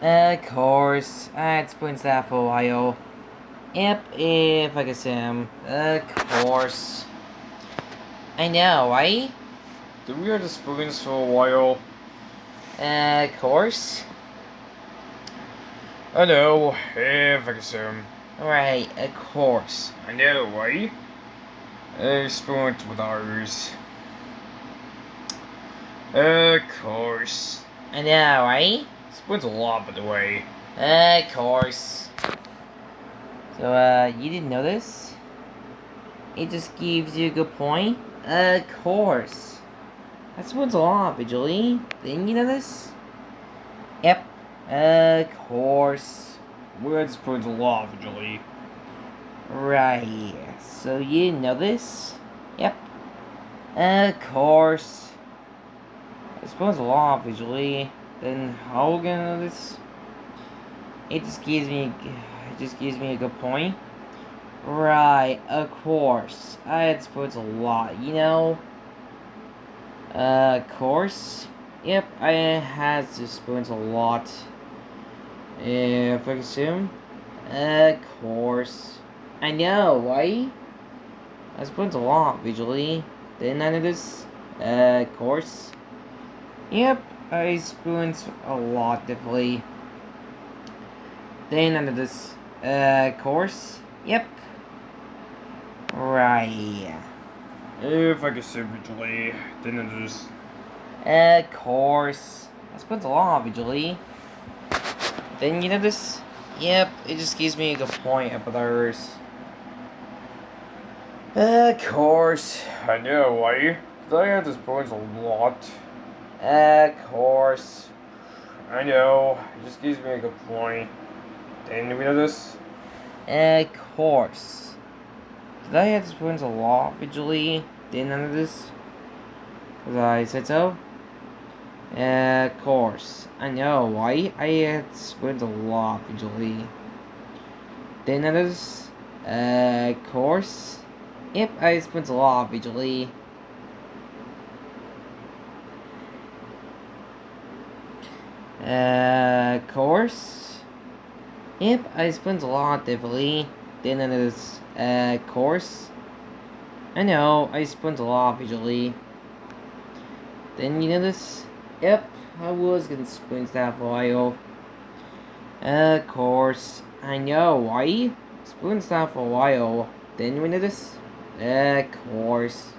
Of course. I'd spoon that for a while. Yep, if I could sim. Of course. I know, right? Did we have the spoons for a while? Of course. I know, if I can assume. Right, of course. I know, right? Spoons with ours. Of course. I know, right? Spoons a lot, by the way. Of course. So, you didn't know this? It just gives you a good point? Of course. That spoons a lot, Vigily. Didn't you know this? Yep. Of course. We had spoons a lot, Julie. Right. So you didn't know this? Yep. Of course. I suppose a lot visually. Then how are we gonna know this? It just gives me a good point. Right, of course. I had spoons a lot, you know? Of course. Yep, I had the spoons a lot. If I assume. Of course. I know, right? I spoons a lot visually. Didn't I know this? Of course. Yep, I spoons a lot definitely. Then under this course. Yep. Right. If I can assume, Julie. Then just. Course. I spoons a lot visually. Then you know this? Yep, it just gives me a good point up with others. Course. I know, right? I had the spoons a lot. Course. I know, it just gives me a good point. Then we know this? Course. Did I have the spoons a lot visually? Didn't none of this? Because I said so? Course. I know, why? I had spoons a lot visually. Didn't none of this? Course. Yep, I spoons a lot visually. Course. Yep, I spoons a lot definitely. Didn't none of this? Course. I know, I spoons a lot visually. Then you know this? Yep, I was gonna spoon that for a while. Of course, I know, why? Spoon that for a while. Then you know this? Of course.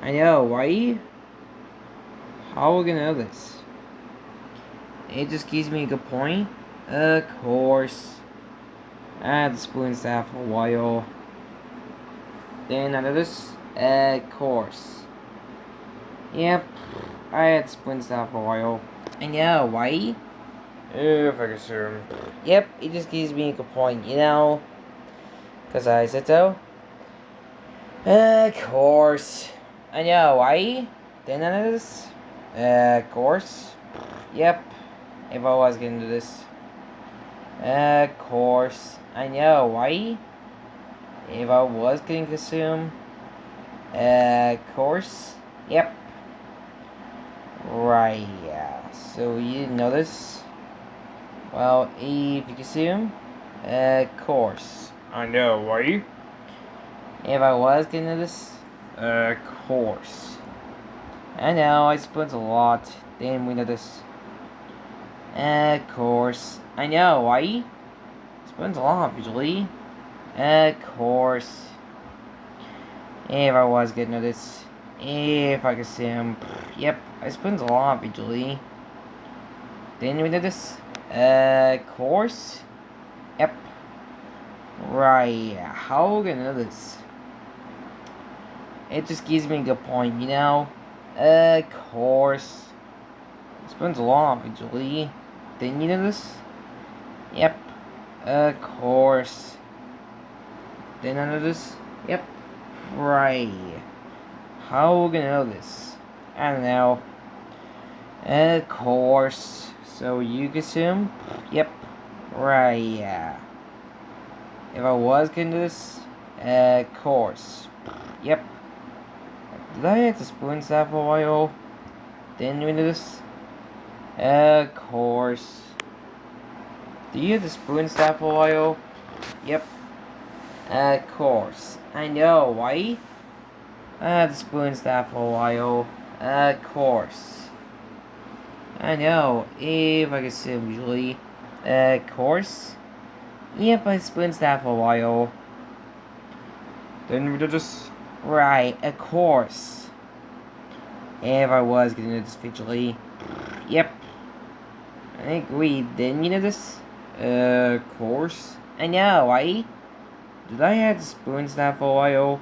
I know, why? How are we gonna know this? It just gives me a good point. Of course. I had spoon that for a while. Then I know this? Of course. Yep, I had spoon that for a while. I know, why? If I can assume. Yep, it just gives me a good point, you know? Because I said so. Of course. I know, why? Then I know this. Of course. Yep, if I was gonna do this. Of course. I know, why? If I was going to assume. Of course. Yep. Right, yeah. So you didn't know this? Well, if you assume. Of course. I know, right? If I was going to do this. Of course. I know, I spoons a lot. Then we know this. Of course. I know, why? Spoons a lot, usually. Of course. If I was getting to this. If I could see him. Yep, I spoons a lot, usually. Then we know this. Of course. Yep. Right. How are we gonna know this? It just gives me a good point, you know? Of course. Spoons a lot, usually. Then you know this? Yep. Of course. Then I know this? Yep. Right. How are we gonna know this? I don't know. Of course. So you can assume? Yep. Right, yeah. If I was gonna do this? Of course. Yep. Did I have to spoon that for a while? Didn't we do this? Of course. Do you have the spoon staff for a while? Yep. Of course. I know, right? I had the spoon staff for a while. Of course. I know. If I could say usually. Of course. Yep, I spoon staff for a while. Then we just. Right, of course. If I was gonna do this visually. Yep. I agree. Didn't you know this? Of course. I know, right? Did I have the spoon staff for a while?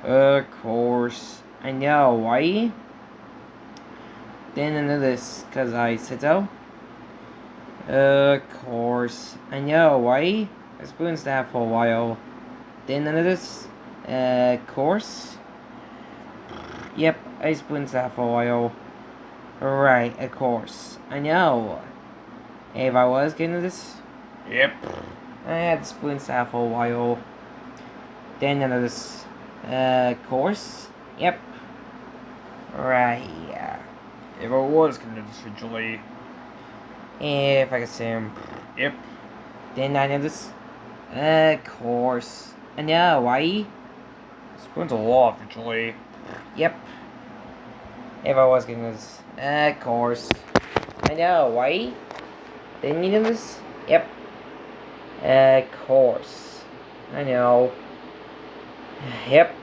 Of course. I know, right? Didn't know this, cause I said so. Of course. I know, right? I spoon staff for a while. Didn't know this? Of course. Yep, I spoon staff for a while. Right, of course. I know. If I was getting this, Yep. I had the spoon staff for a while. Then none of this. Course. Yep. Right. Yeah. If I was gonna do this visually. If I could say Yep. then I know this. Course. I know, right? Spoon's a lot visually. Yep. If I was getting this. Course. I know, right? Didn't you know this? Yep. Course. I know. Yep.